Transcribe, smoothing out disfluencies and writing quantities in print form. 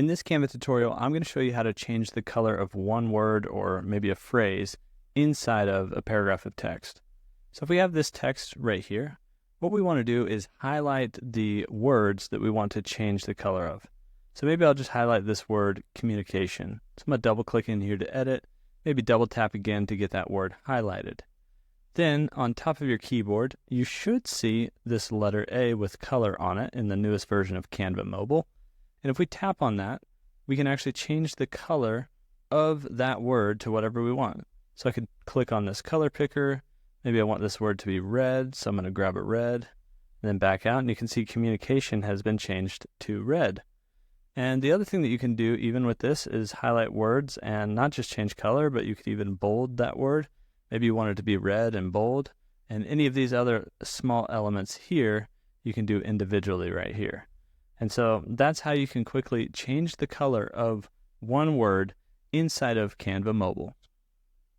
In this Canva tutorial, I'm going to show you how to change the color of one word or maybe a phrase inside of a paragraph of text. So if we have this text right here, what we want to do is highlight the words that we want to change the color of. So maybe I'll just highlight this word communication. So I'm going to double click in here to edit, maybe double tap again to get that word highlighted. Then on top of your keyboard, you should see this letter A with color on it in the newest version of Canva Mobile. And if we tap on that, we can actually change the color of that word to whatever we want. So I could click on this color picker. Maybe I want this word to be red, so I'm going to grab it red, and then back out, and you can see communication has been changed to red. And the other thing that you can do even with this is highlight words and not just change color, but you could even bold that word. Maybe you want it to be red and bold, and any of these other small elements here, you can do individually right here. And so that's how you can quickly change the color of one word inside of Canva Mobile.